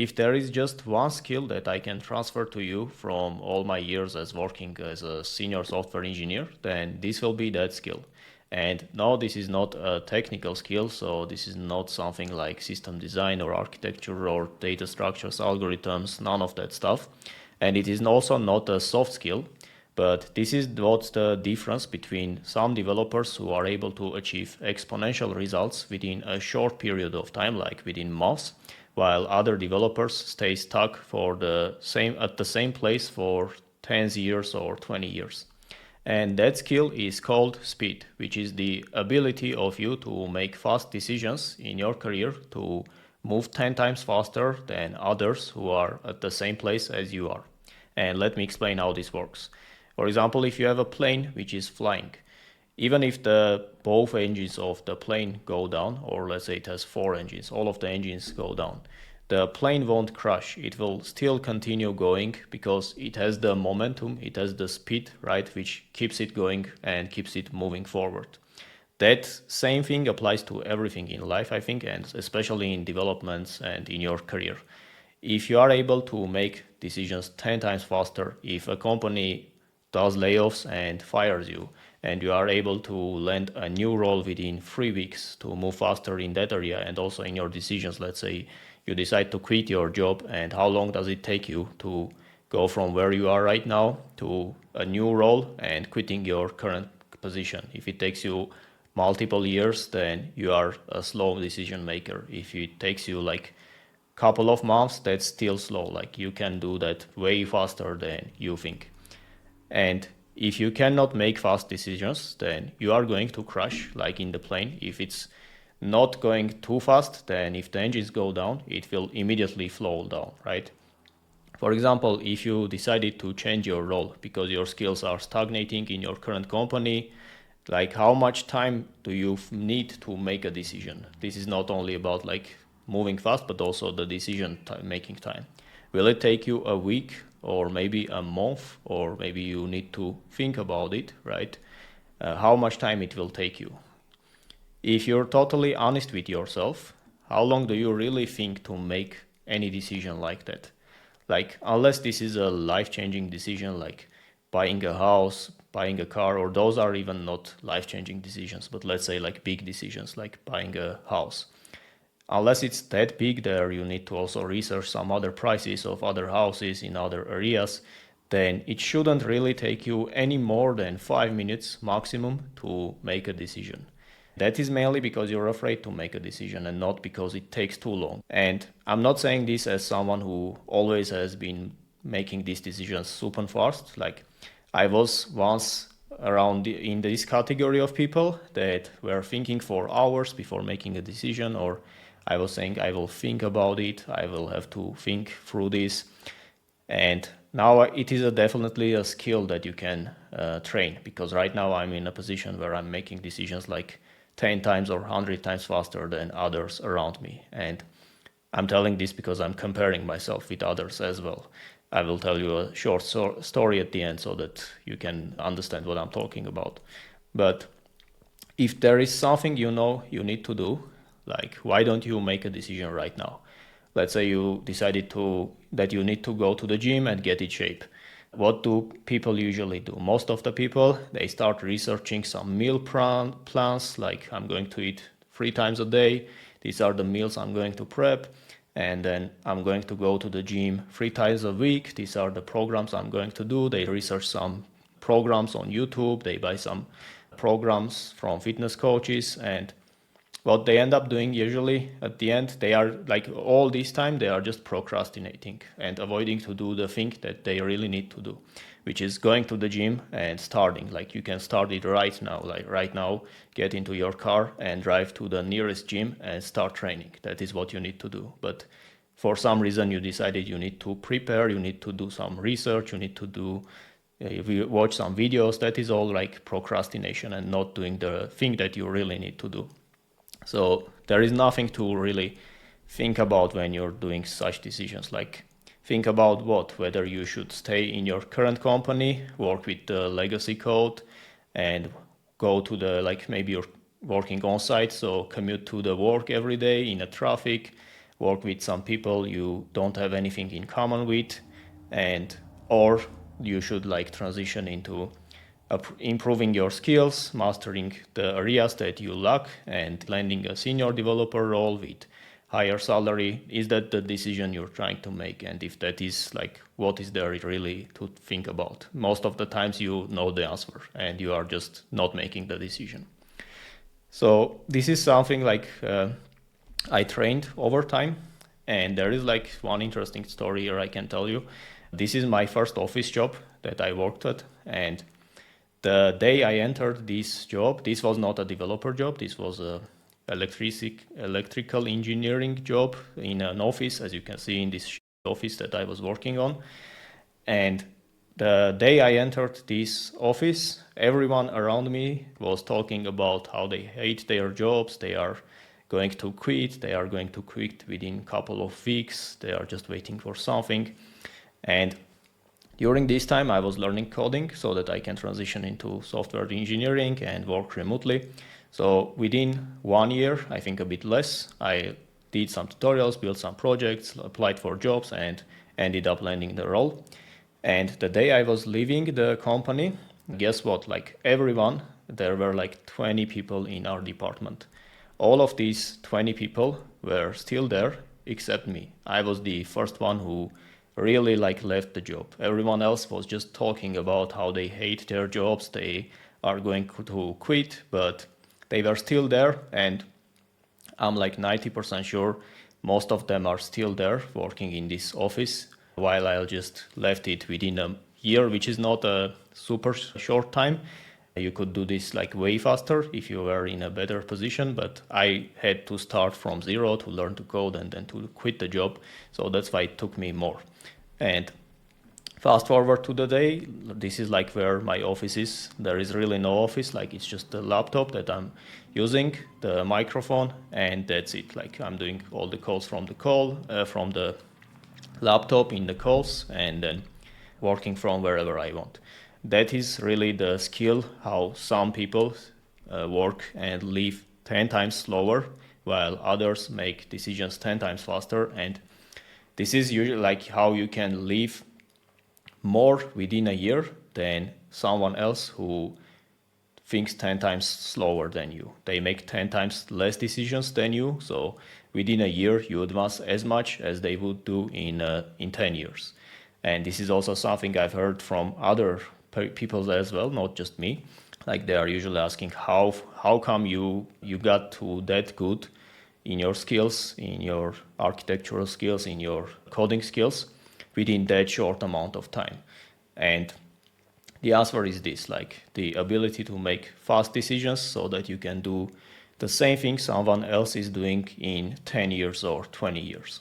if there is just one skill that I can transfer to you from all my years as working as a senior software engineer, then this will be that skill. And no, this is not a technical skill, so this is not something like system design or architecture or data structures, algorithms, none of that stuff. And it is also not a soft skill, but this is what's the difference between some developers who are able to achieve exponential results within a short period of time, like within months, while other developers stay stuck for at the same place for 10 years or 20 years. And that skill is called speed, which is the ability of you to make fast decisions in your career, to move 10 times faster than others who are at the same place as you are. And let me explain how this works. For example, if you have a plane which is flying, even if both engines of the plane go down, or let's say it has 4 engines, all of the engines go down, the plane won't crash. It will still continue going because it has the momentum, it has the speed, right, which keeps it going and keeps it moving forward. That same thing applies to everything in life, I think, and especially in developments and in your career. If you are able to make decisions 10 times faster, if a company does layoffs and fires you, and you are able to land a new role within 3 weeks to move faster in that area and also in your decisions. Let's say you decide to quit your job, and how long does it take you to go from where you are right now to a new role and quitting your current position? If it takes you multiple years, then you are a slow decision maker. If it takes you like couple of months, that's still slow. Like you can do that way faster than you think. And if you cannot make fast decisions, then you are going to crash, like in the plane. If it's not going too fast, then if the engines go down, it will immediately flow down, right? For example, if you decided to change your role because your skills are stagnating in your current company, like how much time do you need to make a decision? This is not only about like moving fast, but also the decision making time. Will it take you a week or maybe a month, or maybe you need to think about it, right? How much time it will take you? If you're totally honest with yourself, how long do you really think to make any decision like that? Like, unless this is a life-changing decision, like buying a house, buying a car, or those are even not life-changing decisions, but let's say like big decisions, like buying a house. Unless it's that big, there you need to also research some other prices of other houses in other areas, then it shouldn't really take you any more than 5 minutes maximum to make a decision. That is mainly because you're afraid to make a decision and not because it takes too long. And I'm not saying this as someone who always has been making these decisions super fast. Like I was once in this category of people that were thinking for hours before making a decision, or I was saying I will think about it, I will have to think through this. And now it is definitely a skill that you can train, because right now I'm in a position where I'm making decisions like 10 times or 100 times faster than others around me. And I'm telling this because I'm comparing myself with others as well. I will tell you a short story at the end so that you can understand what I'm talking about. But if there is something you know you need to do, like why don't you make a decision right now? Let's say you decided that you need to go to the gym and get in shape. What do people usually do? Most of the people, they start researching some meal plans, like I'm going to eat 3 times a day. These are the meals I'm going to prep. And then I'm going to go to the gym 3 times a week. These are the programs I'm going to do. They research some programs on YouTube. They buy some programs from fitness coaches, and what they end up doing usually at the end, they are like all this time, they are just procrastinating and avoiding to do the thing that they really need to do, which is going to the gym and starting. Like you can start it right now, like right now, get into your car and drive to the nearest gym and start training. That is what you need to do. But for some reason you decided you need to prepare, you need to do some research, you need to do if you watch some videos. That is all like procrastination and not doing the thing that you really need to do. So there is nothing to really think about when you're doing such decisions. Like think about whether you should stay in your current company, work with the legacy code, and go to maybe you're working on site, so commute to the work every day in the traffic, work with some people you don't have anything in common with, and or you should like transition into improving your skills, mastering the areas that you lack, and landing a senior developer role with higher salary. Is that the decision you're trying to make? And if that is, like, what is there really to think about? Most of the times you know the answer and you are just not making the decision. So this is something like I trained over time, and there is like one interesting story here I can tell you. This is my first office job that I worked at, and the day I entered this job, this was not a developer job, this was a electrical engineering job in an office, as you can see in this office that I was working on. And the day I entered this office, everyone around me was talking about how they hate their jobs, they are going to quit, they are going to quit within a couple of weeks, they are just waiting for something. And during this time, I was learning coding so that I can transition into software engineering and work remotely. So within 1 year, I think a bit less, I did some tutorials, built some projects, applied for jobs, and ended up landing the role. And the day I was leaving the company, guess what? Like everyone, there were like 20 people in our department. All of these 20 people were still there except me. I was the first one who really like left the job. Everyone else was just talking about how they hate their jobs, they are going to quit, but they were still there, and I'm like 90% sure most of them are still there working in this office, while I just left it within a year, which is not a super short time. You could do this like way faster if you were in a better position, but I had to start from zero to learn to code and then to quit the job. So that's why it took me more. And fast forward to the day, this is like where my office is. There is really no office, like it's just the laptop that I'm using, the microphone, and that's it. Like I'm doing all the calls from the laptop in the calls, and then working from wherever I want. That is really the skill, how some people work and live 10 times slower, while others make decisions 10 times faster. And this is usually like how you can live more within a year than someone else who thinks 10 times slower than you. They make 10 times less decisions than you. So within a year, you advance as much as they would do in 10 years. And this is also something I've heard from other people as well, not just me. Like they are usually asking how come you got to that good in your skills, in your architectural skills, in your coding skills within that short amount of time. And the answer is this, like the ability to make fast decisions so that you can do the same thing someone else is doing in 10 years or 20 years.